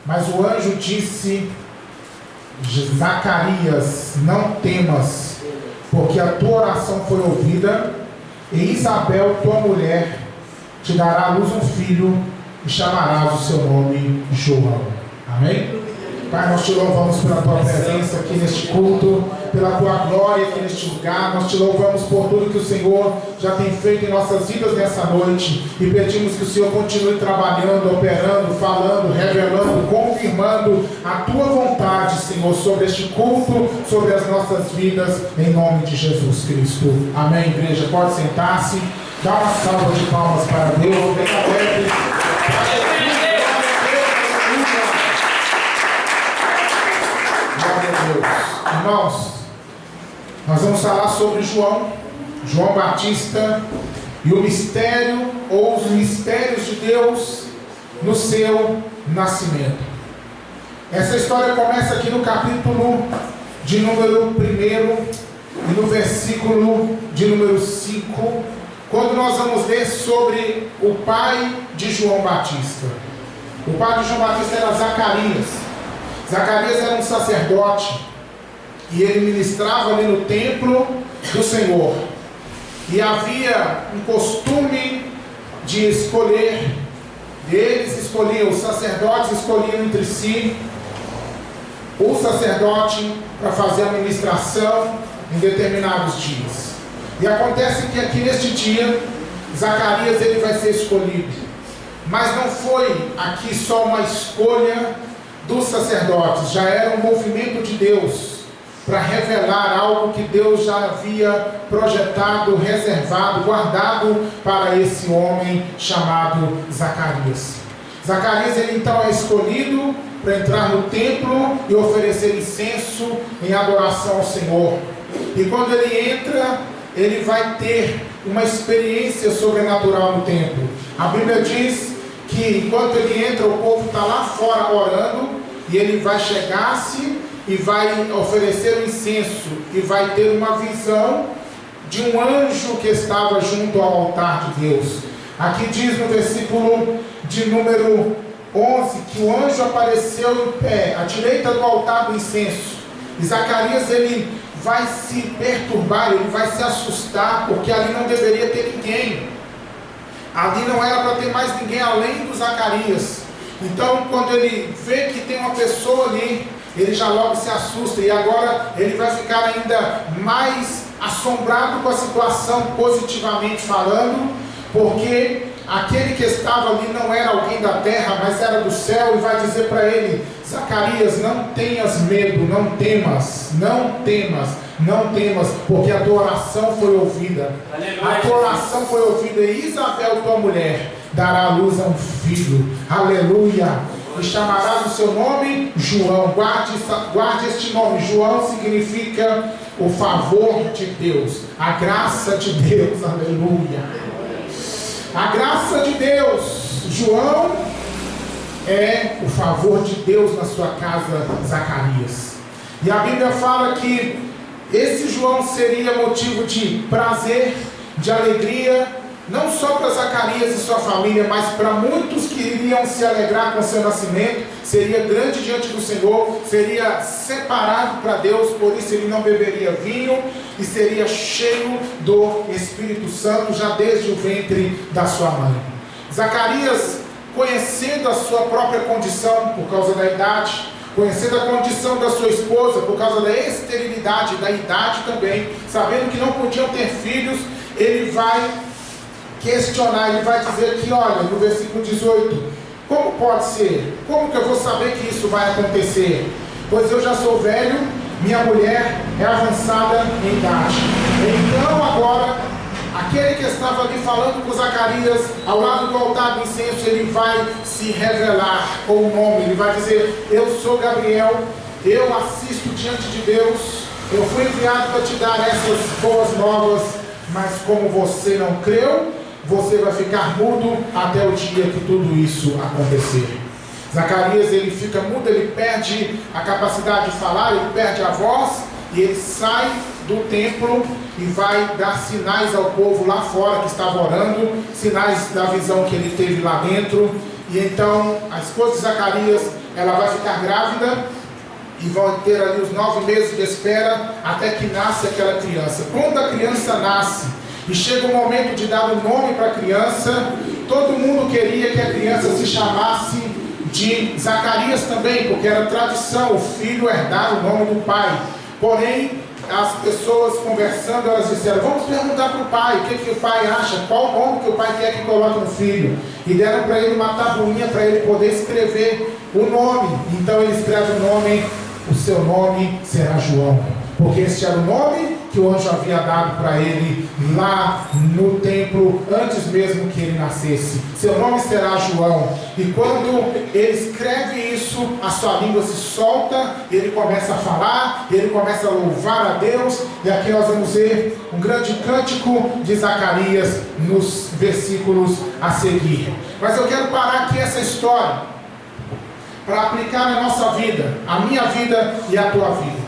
Mas o anjo disse: Zacarias, não temas, porque a tua oração foi ouvida, e Isabel, tua mulher, te dará à luz um filho, e chamarás o seu nome João. Amém? Pai, nós te louvamos pela tua presença aqui neste culto, pela tua glória aqui neste lugar. Nós te louvamos por tudo que o Senhor já tem feito em nossas vidas nessa noite, e pedimos que o Senhor continue trabalhando, operando, falando, revelando, confirmando a tua vontade, Senhor, sobre este culto, sobre as nossas vidas, em nome de Jesus Cristo. Amém, igreja? Pode sentar-se. Dá uma salva de palmas para Deus. Irmãos, nós vamos falar sobre João Batista e o mistério ou os mistérios de Deus no seu nascimento. Essa história começa aqui no capítulo de número 1 e no versículo de número 5, quando nós vamos ler sobre o pai de João Batista. O pai de João Batista era Zacarias. Zacarias era um sacerdote, e ele ministrava ali no templo do Senhor. E havia um costume de escolher, os sacerdotes escolhiam entre si o sacerdote para fazer a ministração em determinados dias. E acontece que aqui neste dia, Zacarias ele vai ser escolhido. Mas não foi aqui só uma escolha dos sacerdotes, já era um movimento de Deus para revelar algo que Deus já havia projetado, reservado, guardado para esse homem chamado Zacarias. Zacarias ele então é escolhido para entrar no templo e oferecer incenso em adoração ao Senhor. E quando ele entra, ele vai ter uma experiência sobrenatural no templo. A Bíblia diz que enquanto ele entra, o povo está lá fora orando, e ele vai chegar-se e vai oferecer o incenso, e vai ter uma visão de um anjo que estava junto ao altar de Deus. Aqui diz no versículo de número 11 que o anjo apareceu em pé à direita do altar do incenso. E Zacarias ele vai se perturbar, ele vai se assustar, porque ali não deveria ter ninguém. Ali não era para ter mais ninguém além do Zacarias. Então, quando ele vê que tem uma pessoa ali, ele já logo se assusta, e agora ele vai ficar ainda mais assombrado com a situação, positivamente falando, porque aquele que estava ali não era alguém da terra, mas era do céu, e vai dizer para ele: Zacarias, não tenhas medo, não temas, porque a tua oração foi ouvida. A tua oração foi ouvida, e Isabel, tua mulher, dará à luz a um filho. Aleluia! E chamarás o seu nome João. Guarde este nome. João significa o favor de Deus, a graça de Deus. Aleluia! A graça de Deus. João é o favor de Deus na sua casa, Zacarias. E a Bíblia fala que esse João seria motivo de prazer, de alegria, não só para Zacarias e sua família, mas para muitos que iriam se alegrar com seu nascimento. Seria grande diante do Senhor, seria separado para Deus, por isso ele não beberia vinho, e seria cheio do Espírito Santo já desde o ventre da sua mãe. Zacarias, conhecendo a sua própria condição por causa da idade, conhecendo a condição da sua esposa por causa da esterilidade, da idade também, sabendo que não podiam ter filhos, ele vai questionar, ele vai dizer que, olha, no versículo 18, como pode ser? Como que eu vou saber que isso vai acontecer? Pois eu já sou velho, minha mulher é avançada em idade. Então agora, aquele que estava ali falando com Zacarias, ao lado do altar do incenso, ele vai se revelar com o nome, ele vai dizer: eu sou Gabriel, eu assisto diante de Deus, eu fui enviado para te dar essas boas novas, mas como você não creu, você vai ficar mudo até o dia que tudo isso acontecer. Zacarias ele fica mudo, ele perde a capacidade de falar, ele perde a voz, e ele sai do templo e vai dar sinais ao povo lá fora que estava orando, sinais da visão que ele teve lá dentro. E então a esposa de Zacarias ela vai ficar grávida e vão ter ali os 9 meses de espera até que nasce aquela criança. Quando a criança nasce e chega o momento de dar o nome para a criança, todo mundo queria que a criança se chamasse de Zacarias também, porque era tradição o filho herdar o nome do pai. Porém, as pessoas conversando, elas disseram: vamos perguntar para o pai, o que o pai acha, qual o nome que o pai quer que coloque no filho. E deram para ele uma tabuinha para ele poder escrever o nome. Então ele escreve o nome: o seu nome será João, porque esse era o nome que o anjo havia dado para ele lá no templo, antes mesmo que ele nascesse. Seu nome será João. E quando ele escreve isso, a sua língua se solta, ele começa a falar, ele começa a louvar a Deus. E aqui nós vamos ver um grande cântico de Zacarias nos versículos a seguir. Mas eu quero parar aqui essa história para aplicar na nossa vida, a minha vida e a tua vida.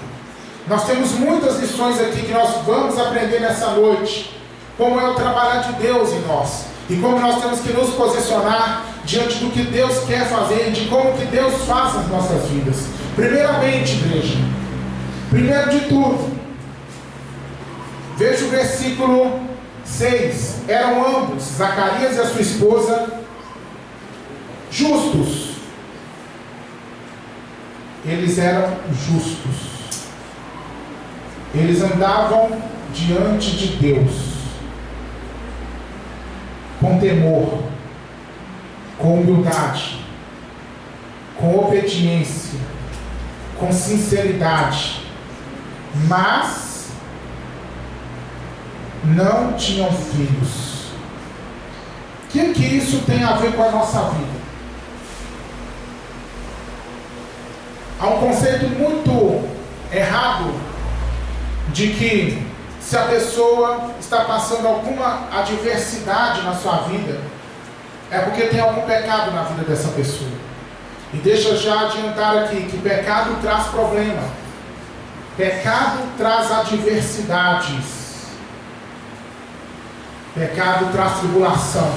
Nós temos muitas lições aqui que nós vamos aprender nessa noite. Como é o trabalhar de Deus em nós. E como nós temos que nos posicionar diante do que Deus quer fazer, de como que Deus faz nas nossas vidas. Primeiramente, igreja, primeiro de tudo, veja o versículo 6. Eram ambos, Zacarias e a sua esposa, justos. Eles eram justos. Eles andavam diante de Deus com temor, com humildade, com obediência, com sinceridade, mas não tinham filhos. O que isso tem a ver com a nossa vida? Há um conceito muito errado de que se a pessoa está passando alguma adversidade na sua vida, é porque tem algum pecado na vida dessa pessoa. E deixa eu já adiantar aqui que pecado traz problema. Pecado traz adversidades. Pecado traz tribulação.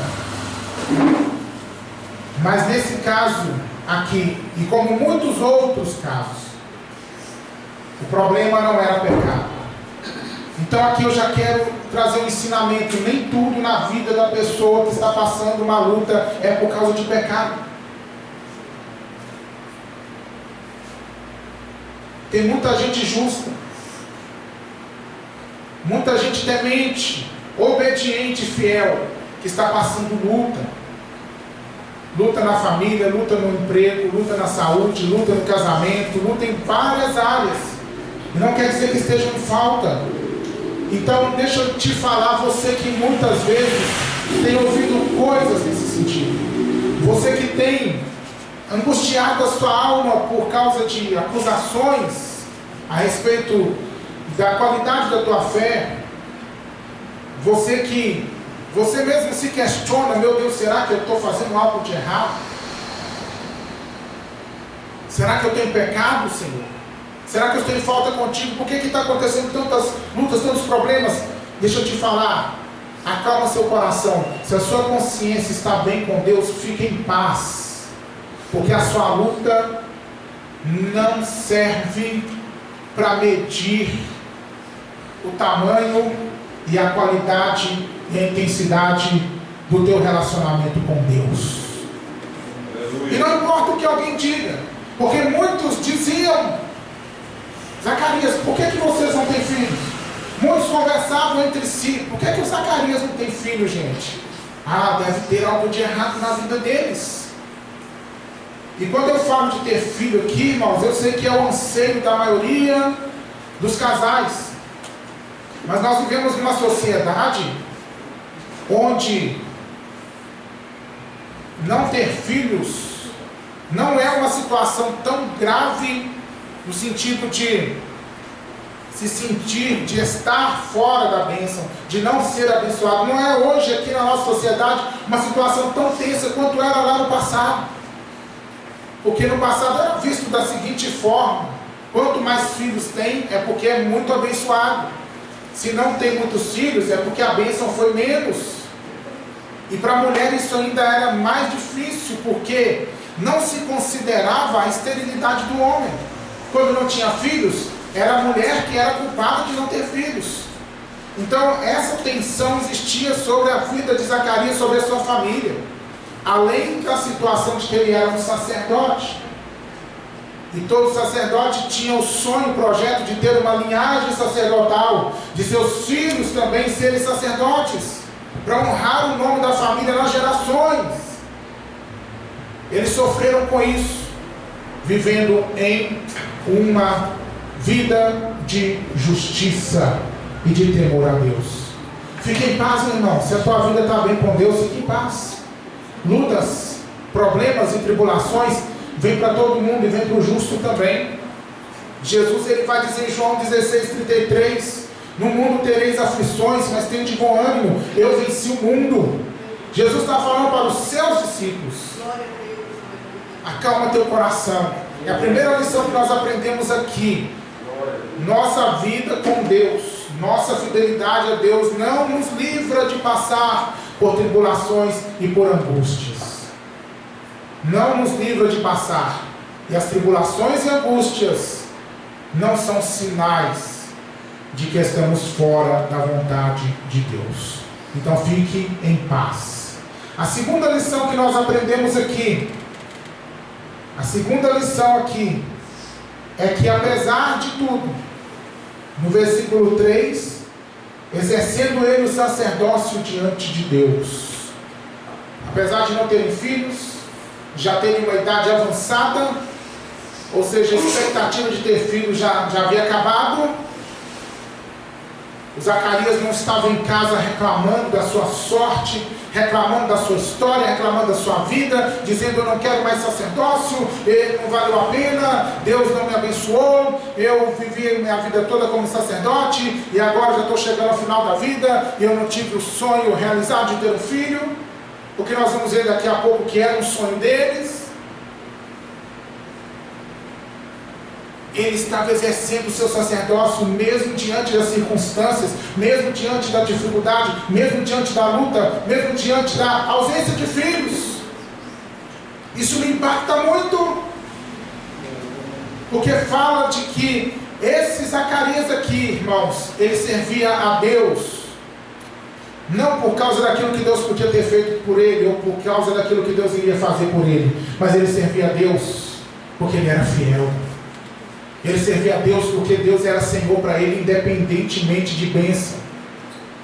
Mas nesse caso aqui, e como muitos outros casos, o problema não era pecado. Então aqui eu já quero trazer um ensinamento: nem tudo na vida da pessoa que está passando uma luta é por causa de pecado. Tem muita gente justa, muita gente temente, obediente e fiel, que está passando luta. Luta na família, luta no emprego, luta na saúde, luta no casamento, luta em várias áreas. E não quer dizer que esteja em falta. Então deixa eu te falar, você que muitas vezes tem ouvido coisas nesse sentido, você que tem angustiado a sua alma por causa de acusações a respeito da qualidade da tua fé, você mesmo se questiona: meu Deus, será que eu estou fazendo algo de errado? Será que eu tenho pecado, Senhor? Será que eu estou em falta contigo? Por que está acontecendo tantas lutas, tantos problemas? Deixa eu te falar, acalma seu coração. Se a sua consciência está bem com Deus, fique em paz, porque a sua luta não serve para medir o tamanho e a qualidade e a intensidade do teu relacionamento com Deus. E não importa o que alguém diga, porque muitos diziam: Zacarias, por que vocês não têm filhos? Muitos conversavam entre si: por que o Zacarias não tem filho, gente? Deve ter algo de errado na vida deles. E quando eu falo de ter filho aqui, irmãos, eu sei que é o anseio da maioria dos casais. Mas nós vivemos numa sociedade onde não ter filhos não é uma situação tão grave, no sentido de se sentir, de estar fora da bênção, de não ser abençoado. Não é hoje aqui na nossa sociedade uma situação tão tensa quanto era lá no passado. Porque no passado era visto da seguinte forma: quanto mais filhos tem, é porque é muito abençoado. Se não tem muitos filhos, é porque a bênção foi menos. E para a mulher isso ainda era mais difícil, porque não se considerava a esterilidade do homem. Quando não tinha filhos, era a mulher que era culpada de não ter filhos. Então essa tensão existia sobre a vida de Zacarias, sobre a sua família, além da situação de que ele era um sacerdote. E todo sacerdote tinha o sonho, o projeto de ter uma linhagem sacerdotal, de seus filhos também serem sacerdotes, para honrar o nome da família nas gerações. Eles sofreram com isso, vivendo em uma vida de justiça e de temor a Deus. Fique em paz, meu irmão. Se a tua vida está bem com Deus, fique em paz. Lutas, problemas e tribulações vem para todo mundo e vem para o justo também. Jesus ele vai dizer em João 16:33: no mundo tereis aflições, mas tende bom ânimo, eu venci o mundo. Jesus está falando para os seus discípulos: acalma teu coração. E a primeira lição que nós aprendemos aqui: nossa vida com Deus, nossa fidelidade a Deus não nos livra de passar por tribulações e por angústias. Não nos livra de passar. E as tribulações e angústias não são sinais de que estamos fora da vontade de Deus. Então fique em paz. A segunda lição que nós aprendemos aqui, é que apesar de tudo, no versículo 3, exercendo ele o sacerdócio diante de Deus, apesar de não terem filhos, já terem uma idade avançada, ou seja, a expectativa de ter filhos já havia acabado, o Zacarias não estava em casa reclamando da sua sorte, reclamando da sua história, reclamando da sua vida, dizendo: eu não quero mais sacerdócio, não valeu a pena, Deus não me abençoou, eu vivi minha vida toda como sacerdote e agora já estou chegando ao final da vida e eu não tive o sonho realizado de ter um filho. O que nós vamos ver daqui a pouco que era um sonho deles. Ele estava exercendo o seu sacerdócio mesmo diante das circunstâncias, mesmo diante da dificuldade, mesmo diante da luta, mesmo diante da ausência de filhos. Isso me impacta muito, porque fala de que esse Zacarias aqui, irmãos, ele servia a Deus, não por causa daquilo que Deus podia ter feito por ele, ou por causa daquilo que Deus iria fazer por ele, mas ele servia a Deus porque ele era fiel. Ele servia a Deus porque Deus era Senhor para ele, independentemente de bênção.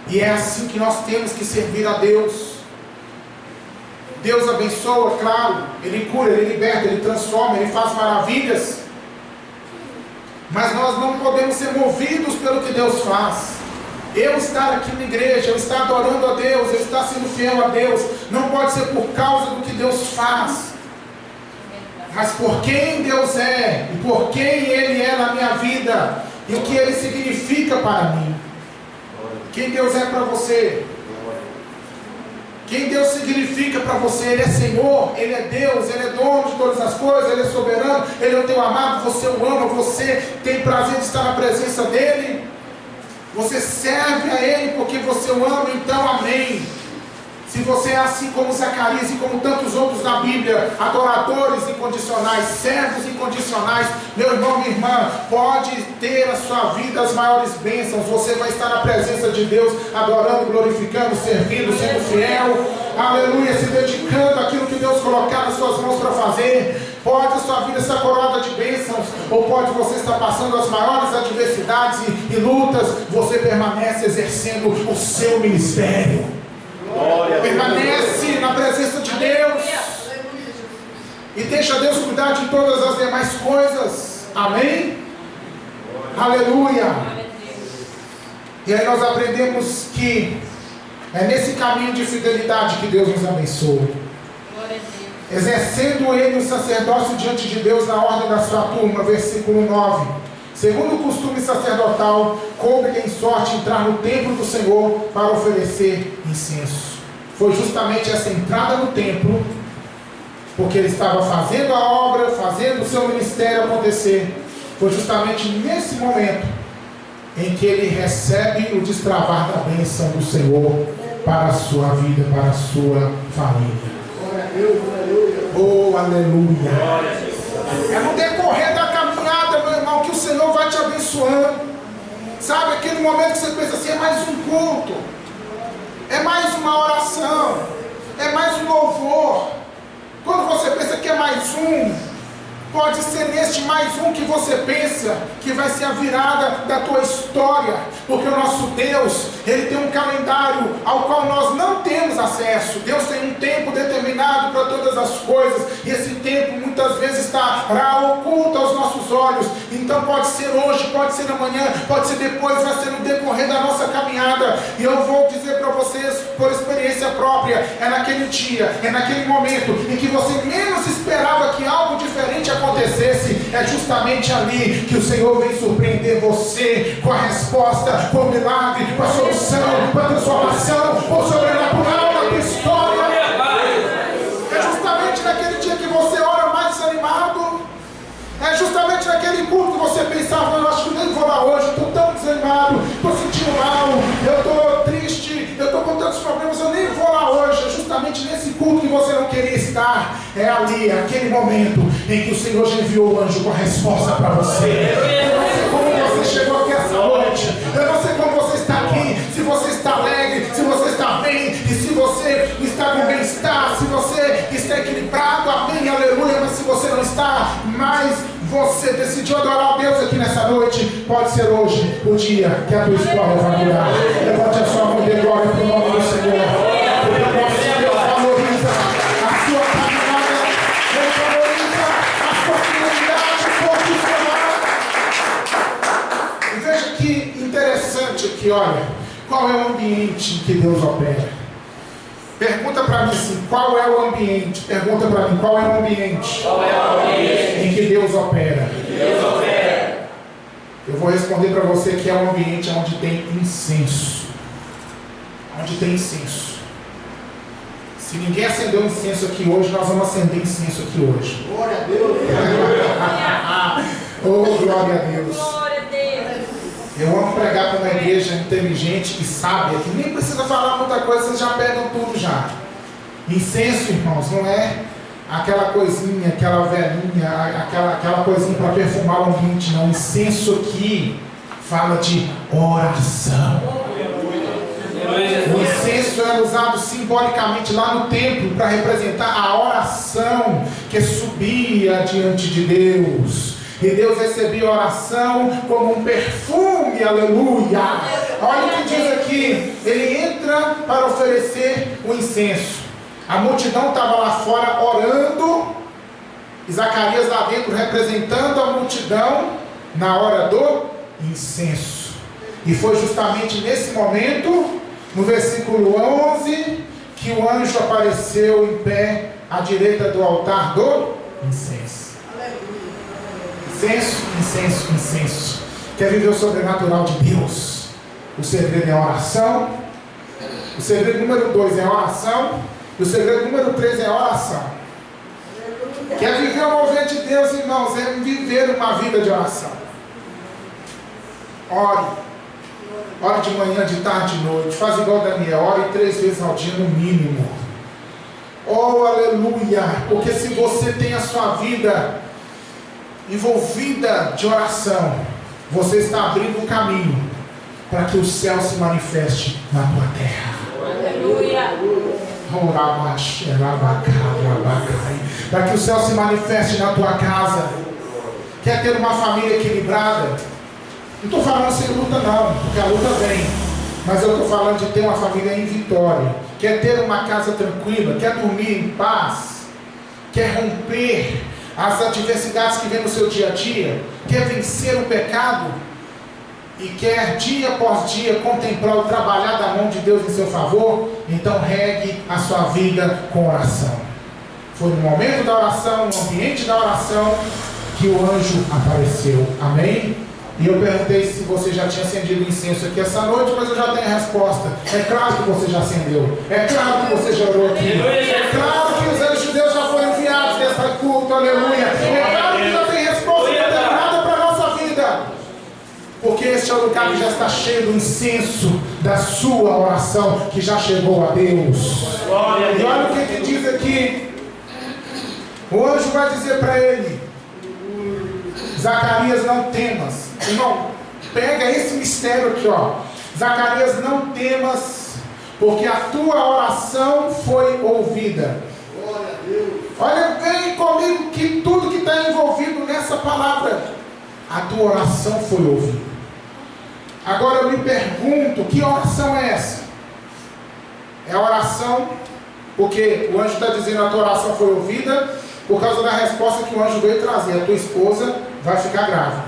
E é assim que nós temos que servir a Deus. Deus abençoa, claro, Ele cura, Ele liberta, Ele transforma, Ele faz maravilhas. Mas nós não podemos ser movidos pelo que Deus faz. Eu estar aqui na igreja, eu estar adorando a Deus, eu estar sendo fiel a Deus, não pode ser por causa do que Deus faz, mas por quem Deus é, e por quem Ele é na minha vida, e o que Ele significa para mim. Quem Deus é para você? Quem Deus significa para você? Ele é Senhor, Ele é Deus, Ele é dono de todas as coisas, Ele é soberano, Ele é o teu amado, você o ama, você tem prazer de estar na presença dEle, você serve a Ele porque você o ama, então amém. Se você é assim como Zacarias e como tantos outros da Bíblia, adoradores incondicionais, servos incondicionais, meu irmão, minha irmã, pode ter a sua vida as maiores bênçãos. Você vai estar na presença de Deus, adorando, glorificando, servindo, sendo fiel, aleluia, se dedicando àquilo que Deus colocar nas suas mãos para fazer. Pode a sua vida ser coroada de bênçãos, ou pode você estar passando as maiores adversidades e lutas, você permanece exercendo o seu ministério. Permanece na presença de Deus e deixa Deus cuidar de todas as demais coisas. Amém? Aleluia. E aí nós aprendemos que é nesse caminho de fidelidade que Deus nos abençoa, exercendo Ele o sacerdócio diante de Deus na ordem da sua turma. Versículo 9: segundo o costume sacerdotal, coube-lhe em sorte entrar no templo do Senhor para oferecer incenso. Foi justamente essa entrada no templo, porque ele estava fazendo a obra, fazendo o seu ministério acontecer. Foi justamente nesse momento em que ele recebe o destravar da bênção do Senhor para a sua vida, para a sua família. Glória a Deus, aleluia. Oh, aleluia. É no decorrer da caminhada, meu irmão, que o Senhor vai te abençoando. Sabe, aquele momento que você pensa assim, é mais um culto, é mais uma oração, é mais um louvor. Quando você pensa que é mais um, pode ser neste mais um que você pensa que vai ser a virada da tua história, porque o nosso Deus, Ele tem um calendário ao qual nós não temos acesso. Deus tem um tempo determinado para todas as coisas, e esse tempo muitas vezes está oculto aos nossos olhos. Então pode ser hoje, pode ser amanhã, pode ser depois, vai ser no decorrer da nossa caminhada. E eu vou dizer para vocês, por experiência própria, é naquele dia, é naquele momento em que você menos esperava que algo diferente acontecesse, é justamente ali que o Senhor vem surpreender você com a resposta, com o milagre, com a solução, com a transformação, com o sobrenatural da tua história. É justamente naquele dia que você ora mais desanimado, é justamente naquele culto que você pensava, eu acho que nem vou lá hoje, estou tão desanimado, estou sentindo mal, eu estou triste, eu estou com tantos problemas, eu nem vou lá hoje. É justamente nesse culto que você não queria estar. É ali, aquele momento em que o Senhor já enviou o anjo com a resposta para você. Eu não sei como você chegou aqui essa noite, eu não sei como você está aqui, se você está alegre, se você está bem, e se você está com bem-estar, se você está equilibrado, amém, aleluia. Mas se você não está, mas você decidiu adorar a Deus aqui nessa noite, pode ser hoje o dia que a tua história vai mudar. Levante a sua mão de glória para o nome do Senhor. Porque o nosso Deus valoriza a sua caminhada, Ele valoriza a sua fidelidade profissional. E veja que interessante aqui, olha, qual é o ambiente em que Deus opera? Pergunta para mim assim, qual é o ambiente? Pergunta para mim, qual é o ambiente? Qual é o ambiente em que Deus opera? Deus opera. Eu vou responder para você que é um ambiente onde tem incenso. Onde tem incenso. Se ninguém acendeu incenso aqui hoje, nós vamos acender incenso aqui hoje. Glória a Deus. Oh, glória a Deus. Glória a Deus. Eu amo pregar para uma igreja inteligente e sábia, que nem precisa falar muita coisa, vocês já pegam tudo já. Incenso, irmãos, não é aquela coisinha, aquela velhinha, aquela coisinha para perfumar o ambiente, não. Incenso aqui fala de oração. O incenso era usado simbolicamente lá no templo para representar a oração que subia diante de Deus. E Deus recebia a oração como um perfume, aleluia. Olha o que diz aqui: ele entra para oferecer o incenso. A multidão estava lá fora orando, e Zacarias lá dentro representando a multidão na hora do incenso. E foi justamente nesse momento, no versículo 11, que o anjo apareceu em pé à direita do altar do incenso. Incenso, incenso, incenso. Quer viver o sobrenatural de Deus? O segredo é a oração. O segredo número 2 é a oração. E o segredo número 3 é a oração. Quer viver o mover de Deus, irmãos? É viver uma vida de oração. Ore. Ore de manhã, de tarde, de noite. Faz igual Daniel. Ore 3 vezes ao dia no mínimo. Oh, aleluia. Porque se você tem a sua vida envolvida de oração, você está abrindo um caminho para que o céu se manifeste na tua terra. Aleluia. Para que o céu se manifeste na tua casa. Quer ter uma família equilibrada? Não estou falando sem luta não, porque a luta vem, mas eu estou falando de ter uma família em vitória. Quer ter uma casa tranquila? Quer dormir em paz? Quer romper as adversidades que vem no seu dia a dia? Quer vencer o pecado? E quer dia após dia contemplar o trabalhar da mão de Deus em seu favor? Então regue a sua vida com oração. Foi no momento da oração, no ambiente da oração, que o anjo apareceu. Amém? E eu perguntei se você já tinha acendido incenso aqui essa noite, mas eu já tenho a resposta. É claro que você já acendeu. É claro que você já orou aqui. É claro que os anjos de Deus já foram enviados nessa culto. Aleluia. É claro que já tem resposta determinada para a nossa vida. Porque este é o lugar que já está cheio do incenso da sua oração, que já chegou a Deus. E olha o que diz aqui. O anjo vai dizer para ele: Zacarias, não temas. Irmão, pega esse mistério aqui, ó. Zacarias, não temas, porque a tua oração foi ouvida. Olha, vem comigo que tudo que está envolvido nessa palavra, a tua oração foi ouvida. Agora eu me pergunto, que oração é essa? É a oração, porque o anjo está dizendo a tua oração foi ouvida, por causa da resposta que o anjo veio trazer: a tua esposa vai ficar grávida.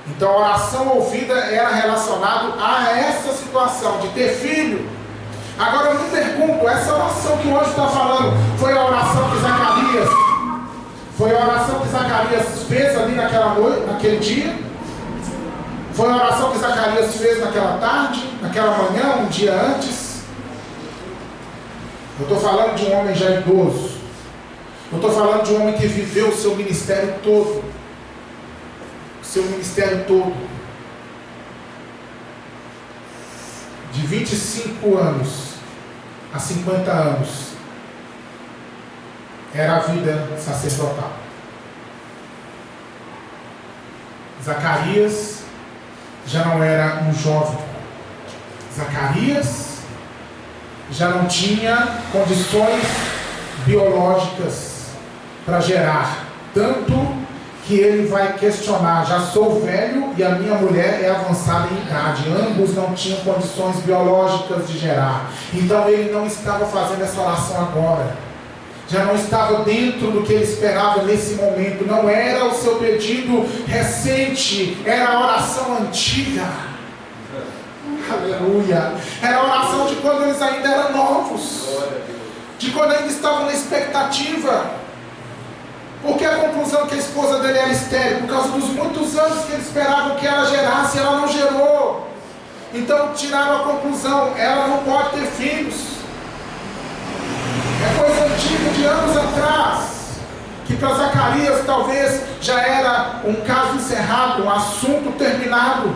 Então a oração ouvida era relacionada a essa situação de ter filho. Agora eu me pergunto, essa oração que o anjo está falando, foi a oração que Zacarias, fez ali naquela noite, naquele dia? Foi a oração que Zacarias fez naquela tarde, naquela manhã, um dia antes? Eu estou falando de um homem já idoso. Eu estou falando de um homem que viveu o seu ministério todo. O seu ministério todo. De 25 anos a 50 anos. Era a vida sacerdotal. Zacarias já não era um jovem. Zacarias já não tinha condições biológicas para gerar, tanto que ele vai questionar: já sou velho e a minha mulher é avançada em idade. Ambos não tinham condições biológicas de gerar. Então ele não estava fazendo essa oração agora, já não estava dentro do que ele esperava nesse momento. Não era o seu pedido recente, era a oração antiga. Aleluia. Era a oração de quando eles ainda eram novos, de quando ainda estavam na expectativa. Porque a conclusão que a esposa dele era estéril, por causa dos muitos anos que eles esperavam que ela gerasse, ela não gerou. Então tiraram a conclusão: ela não pode ter filhos. É coisa antiga, de anos atrás, que para Zacarias talvez já era um caso encerrado, um assunto terminado.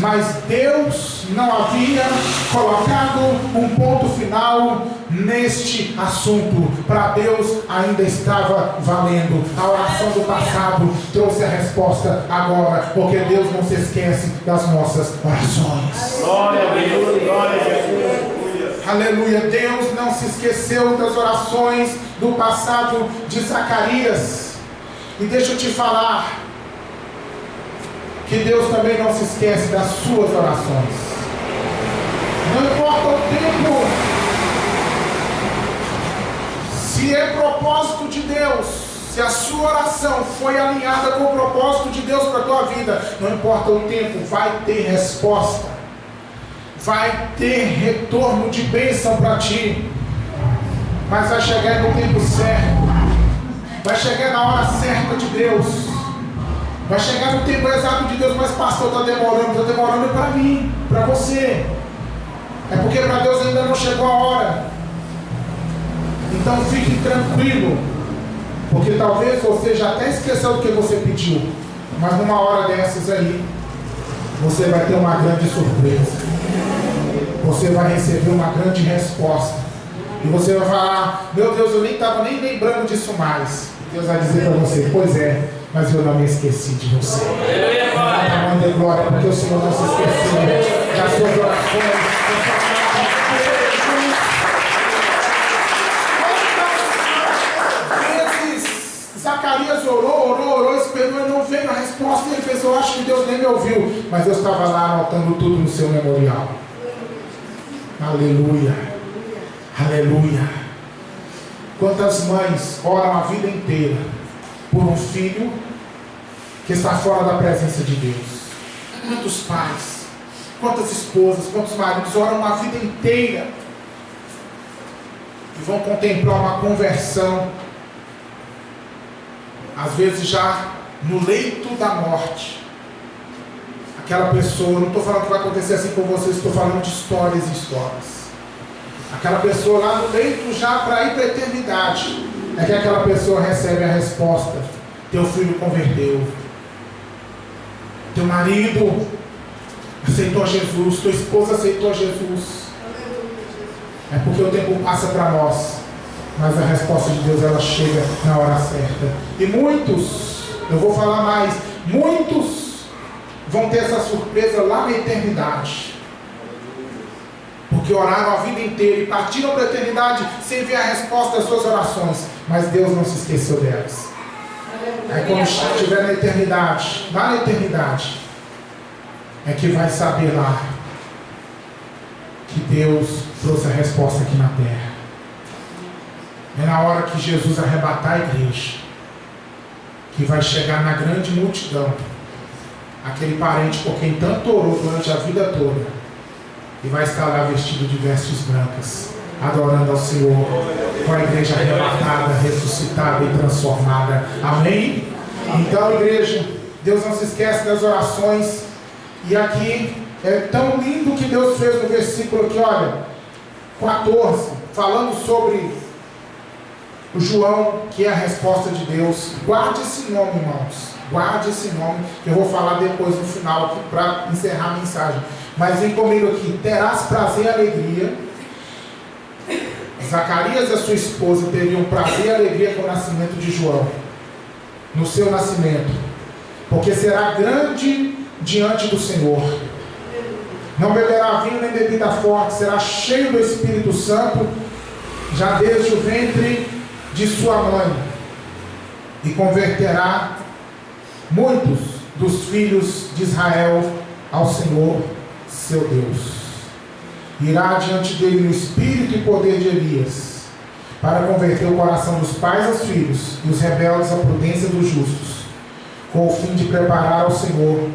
Mas Deus não havia colocado um ponto final neste assunto. Para Deus ainda estava valendo. A oração do passado trouxe a resposta agora, porque Deus não se esquece das nossas orações. Glória a Deus, glória a Deus. Aleluia. Deus não se esqueceu das orações do passado de Zacarias. E deixa eu te falar que Deus também não se esquece das suas orações. Não importa o tempo, se é propósito de Deus, se a sua oração foi alinhada com o propósito de Deus para a tua vida, não importa o tempo, vai ter resposta, vai ter retorno de bênção para ti. Mas vai chegar no tempo certo, vai chegar na hora certa de Deus. Vai chegar no tempo exato de Deus. Mas pastor, está demorando para mim, para você. É porque para Deus ainda não chegou a hora. Então fique tranquilo, porque talvez você já até esqueceu do que você pediu, mas numa hora dessas aí, você vai ter uma grande surpresa. Você vai receber uma grande resposta. E você vai falar: meu Deus, eu nem estava nem lembrando disso mais. Deus vai dizer para você: pois é, mas eu não me esqueci de você. Tamanho de glória, porque o Senhor não se esqueceu das suas orações. Zacarias orou, esperou e não veio a resposta. Ele fez: eu acho que Deus nem me ouviu. Mas Deus estava lá anotando tudo no seu memorial. Aleluia, aleluia. Quantas mães oram a vida inteira por um filho que está fora da presença de Deus? Quantos pais, quantas esposas, quantos maridos oram a vida inteira e vão contemplar uma conversão, às vezes já no leito da morte. Aquela pessoa, não estou falando que vai acontecer assim com vocês, estou falando de histórias e histórias. Aquela pessoa lá no leito já para ir para a eternidade, é que aquela pessoa recebe a resposta: teu filho converteu, teu marido aceitou Jesus, tua esposa aceitou Jesus. É porque o tempo passa para nós mas a resposta de Deus ela chega na hora certa. E muitos, eu vou falar mais, muitos vão ter essa surpresa lá na eternidade, porque oraram a vida inteira e partiram para a eternidade sem ver a resposta das suas orações, mas Deus não se esqueceu delas. Aí quando estiver na eternidade, lá na eternidade, é que vai saber lá que Deus trouxe a resposta aqui na terra. É na hora que Jesus arrebatar a igreja, que vai chegar na grande multidão, aquele parente por quem tanto orou durante a vida toda, e vai estar lá vestido de vestes brancas, adorando ao Senhor, com a igreja arrebatada, ressuscitada e transformada. Amém? Então, igreja, Deus não se esquece das orações. E aqui é tão lindo que Deus fez no versículo aqui, olha, 14, falando sobre o João, que é a resposta de Deus. Guarde esse nome, irmãos. Guarde esse nome, que eu vou falar depois no final aqui para encerrar a mensagem. Mas vem comigo aqui. Terás prazer e alegria. Zacarias e a sua esposa teriam prazer e alegria com o nascimento de João, no seu nascimento, porque será grande diante do Senhor. Não beberá vinho nem bebida forte, será cheio do Espírito Santo, já desde o ventre de sua mãe, e converterá muitos dos filhos de Israel ao Senhor seu Deus. Irá diante dele no espírito e poder de Elias, para converter o coração dos pais aos filhos e os rebeldes à prudência dos justos, com o fim de preparar ao Senhor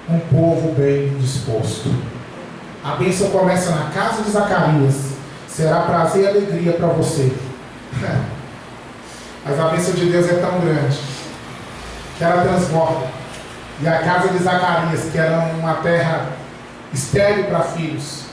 um povo bem disposto. A bênção começa na casa de Zacarias. Será prazer e alegria para você. Mas a bênção de Deus é tão grande que ela transborda. E a casa de Zacarias, que era uma terra estéril para filhos,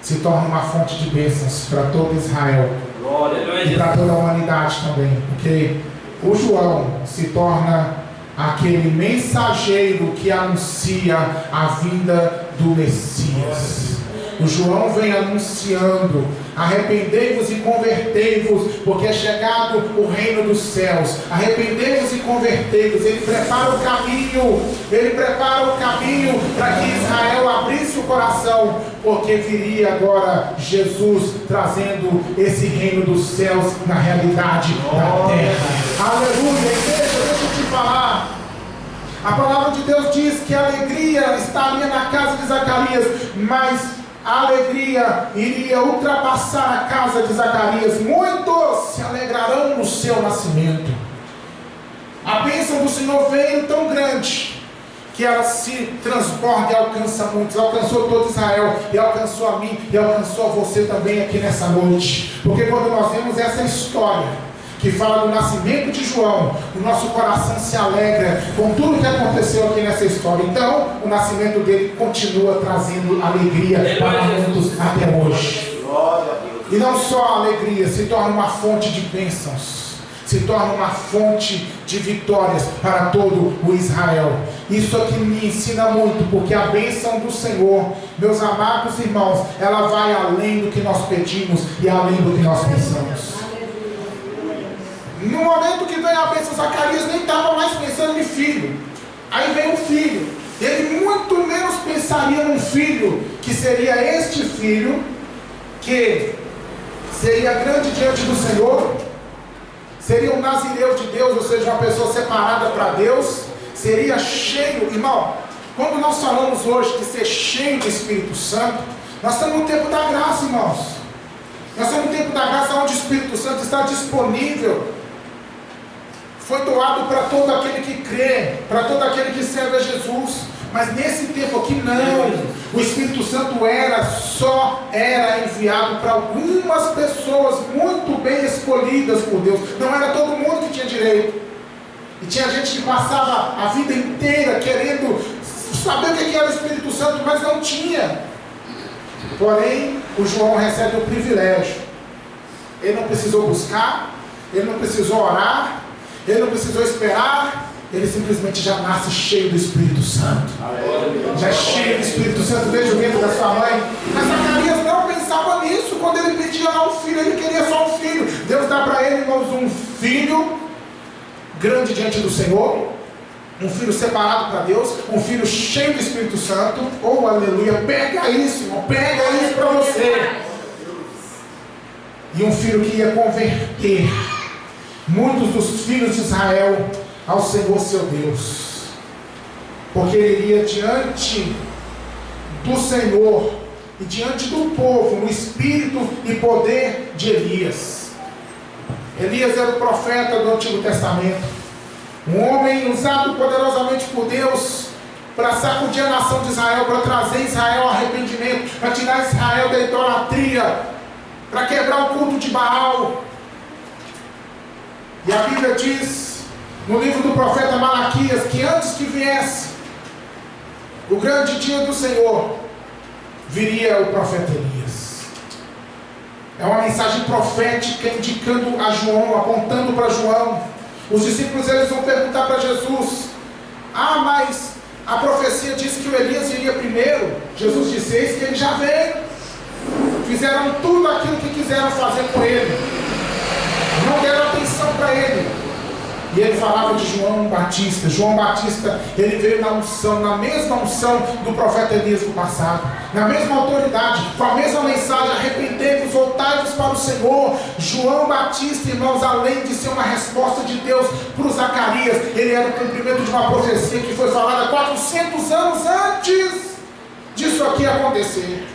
se torna uma fonte de bênçãos para todo Israel. Glória. E para toda a humanidade também. Porque o João se torna aquele mensageiro que anuncia a vinda do Messias. O João vem anunciando: arrependei-vos e convertei-vos, porque é chegado o reino dos céus. Arrependei-vos e convertei-vos. Ele prepara o caminho para que Israel abrisse o coração, porque viria agora Jesus trazendo esse reino dos céus na realidade da terra. Aleluia, igreja, deixa eu te falar. A palavra de Deus diz que a alegria estaria na casa de Zacarias, mas a alegria iria ultrapassar a casa de Zacarias. Muitos se alegrarão no seu nascimento. A bênção do Senhor veio tão grande que ela se transborda e alcança muitos. Alcançou todo Israel, e alcançou a mim, e alcançou a você também aqui nessa noite. Porque quando nós vemos essa história que fala do nascimento de João, o nosso coração se alegra com tudo que aconteceu aqui nessa história. Então, o nascimento dele continua trazendo alegria para muitos até hoje. E não só a alegria, se torna uma fonte de bênçãos, se torna uma fonte de vitórias para todo o Israel. Isso aqui me ensina muito, porque a bênção do Senhor, meus amados irmãos, ela vai além do que nós pedimos e além do que nós pensamos. No momento que veio a bênção, Zacarias nem estava mais pensando em filho. Aí veio o filho. Ele muito menos pensaria num filho, que seria este filho, que seria grande diante do Senhor, seria um nazireu de Deus, ou seja, uma pessoa separada para Deus, seria cheio. Irmão, quando nós falamos hoje de ser cheio do Espírito Santo, nós estamos no tempo da graça, irmãos. Nós estamos no tempo da graça onde o Espírito Santo está disponível. Foi doado para todo aquele que crê, para todo aquele que serve a Jesus. Mas nesse tempo aqui não. O Espírito Santo só era enviado para algumas pessoas muito bem escolhidas por Deus. Não era todo mundo que tinha direito. E tinha gente que passava a vida inteira querendo saber o que era o Espírito Santo, mas não tinha. Porém, o João recebe o privilégio. Ele não precisou buscar, ele não precisou orar, ele não precisou esperar, ele simplesmente já nasce cheio do Espírito Santo. Já é cheio do Espírito Santo desde o ventre da sua mãe. Mas Zacarias não pensava nisso quando ele pedia lá um filho, ele queria só um filho. Deus dá para ele, irmãos, um filho grande diante do Senhor, um filho separado para Deus, um filho cheio do Espírito Santo. Oh, aleluia, pega isso, irmão, pega isso para você. E um filho que ia converter muitos dos filhos de Israel ao Senhor seu Deus, porque ele iria diante do Senhor e diante do povo no espírito e poder de Elias. Elias era o profeta do Antigo Testamento, um homem usado poderosamente por Deus para sacudir a nação de Israel, para trazer Israel ao arrependimento, para tirar Israel da idolatria, para quebrar o culto de Baal. E a Bíblia diz no livro do profeta Malaquias que antes que viesse o grande dia do Senhor, viria o profeta Elias. É uma mensagem profética indicando a João, apontando para João. Os discípulos eles vão perguntar para Jesus: ah, mas a profecia disse que o Elias iria primeiro. Jesus disse: eis que ele já veio. Fizeram tudo aquilo que quiseram fazer com ele, não deram atenção para ele. E ele falava de João Batista. João Batista, ele veio na unção, na mesma unção do profeta Elias do passado, na mesma autoridade, com a mesma mensagem: arrependei-vos, voltai-vos para o Senhor. João Batista, irmãos, além de ser uma resposta de Deus para o Zacarias, ele era o cumprimento de uma profecia que foi falada 400 anos antes disso aqui acontecer.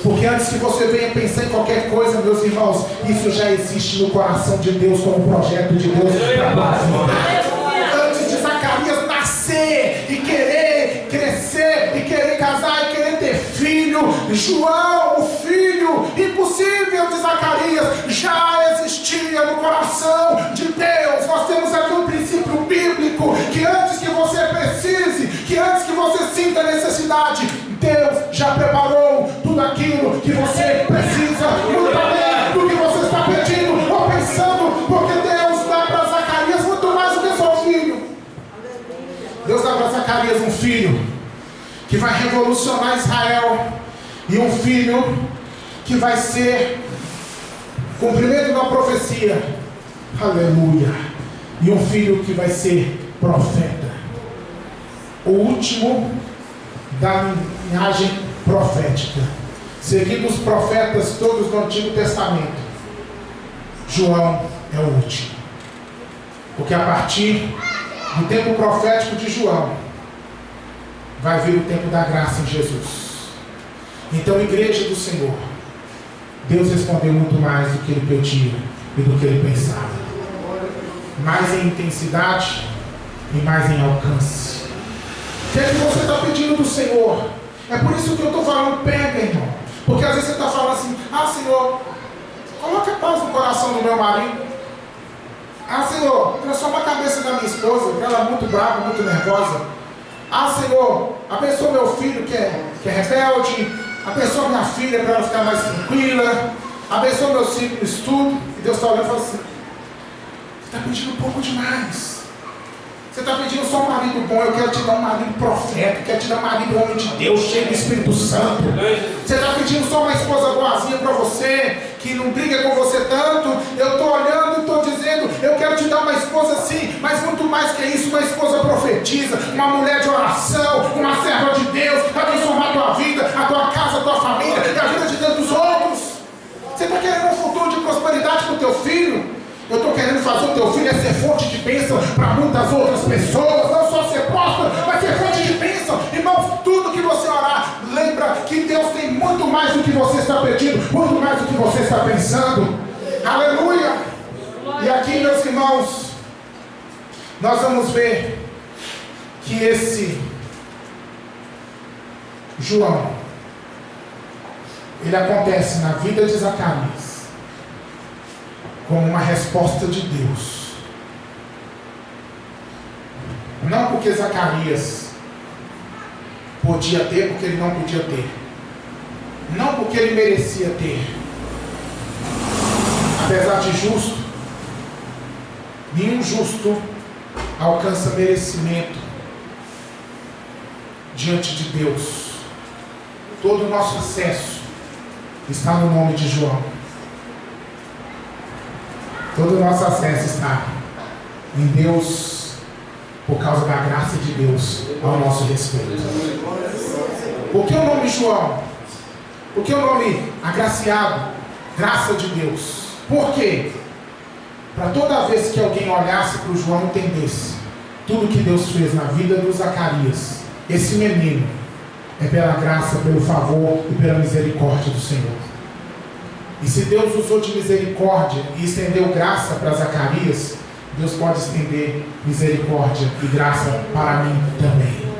Porque antes que você venha pensar em qualquer coisa, meus irmãos, isso já existe no coração de Deus como projeto de Deus para a vida. Antes de Zacarias nascer e querer crescer e querer casar e querer ter filho, João, o filho impossível de Zacarias, já existia no coração de Deus. Nós temos aqui um princípio bíblico que antes que você precise, que antes que você sinta necessidade, Deus já preparou tudo aquilo que você precisa, muito além do que você está pedindo ou pensando, porque Deus dá para Zacarias muito mais do que só um filho. Deus dá para Zacarias um filho que vai revolucionar Israel, e um filho que vai ser cumprimento da profecia, aleluia, e um filho que vai ser profeta, o último da linhagem profética, seguindo os profetas todos do Antigo Testamento. João é o último, porque a partir do tempo profético de João vai vir o tempo da graça em Jesus. Então, igreja do Senhor, Deus respondeu muito mais do que ele pedia e do que ele pensava, mais em intensidade e mais em alcance. O que é que você está pedindo do Senhor? É por isso que eu estou falando, pega, irmão. Porque às vezes você está falando assim: ah, Senhor, coloca paz no coração do meu marido. Ah, Senhor, transforma a cabeça da minha esposa, que ela é muito brava, muito nervosa. Ah, Senhor, abençoa meu filho que é rebelde. Abençoa minha filha para ela ficar mais tranquila. Abençoa meus filhos no estudo. E Deus está olhando e fala assim: você está pedindo um pouco demais. Você está pedindo só um marido bom. Eu quero te dar um marido profeta, eu quero te dar um marido homem de Deus, cheio do Espírito Santo. Você está pedindo só uma esposa boazinha para você, que não briga com você tanto. Eu estou olhando e estou dizendo: eu quero te dar uma esposa assim, mas muito mais que isso, uma esposa profetiza, uma mulher de oração, uma serva de Deus, para transformar a tua vida, a tua casa, a tua família e a vida de tantos outros. Você está querendo um futuro de prosperidade para o teu filho? Eu estou querendo fazer o teu filho ser fonte de bênção para muitas outras pessoas, não só ser próspero, mas ser fonte de bênção. Irmãos, tudo que você orar, lembra que Deus tem muito mais do que você está pedindo, muito mais do que você está pensando. Aleluia! E aqui, meus irmãos, nós vamos ver que esse João, ele acontece na vida de Zacarias como uma resposta de Deus. Não porque Zacarias podia ter, porque ele não podia ter. Não porque ele merecia ter. Apesar de justo, nenhum justo alcança merecimento diante de Deus. Todo o nosso acesso está no nome de João. Todo o nosso acesso está em Deus, por causa da graça de Deus ao nosso respeito. Por que o nome João? Por que o nome agraciado? Graça de Deus. Por quê? Para toda vez que alguém olhasse para o João, entendesse tudo que Deus fez na vida do Zacarias, esse menino é pela graça, pelo favor e pela misericórdia do Senhor. E se Deus usou de misericórdia e estendeu graça para Zacarias, Deus pode estender misericórdia e graça para mim também.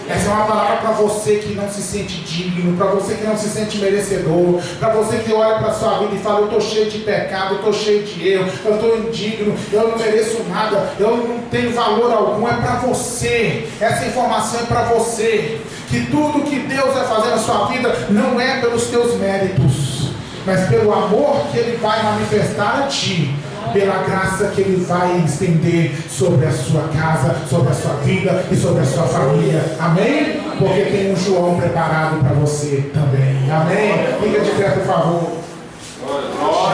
Essa é uma palavra para você que não se sente digno, para você que não se sente merecedor, para você que olha para a sua vida e fala: eu estou cheio de pecado, eu estou cheio de erro, eu estou indigno, eu não mereço nada, eu não tenho valor algum. É para você, essa informação é para você, que tudo que Deus vai fazer na sua vida não é pelos teus méritos, mas pelo amor que Ele vai manifestar a ti, pela graça que Ele vai estender sobre a sua casa, sobre a sua vida e sobre a sua família. Amém? Porque tem um João preparado para você também. Amém? Fica de pé, por favor.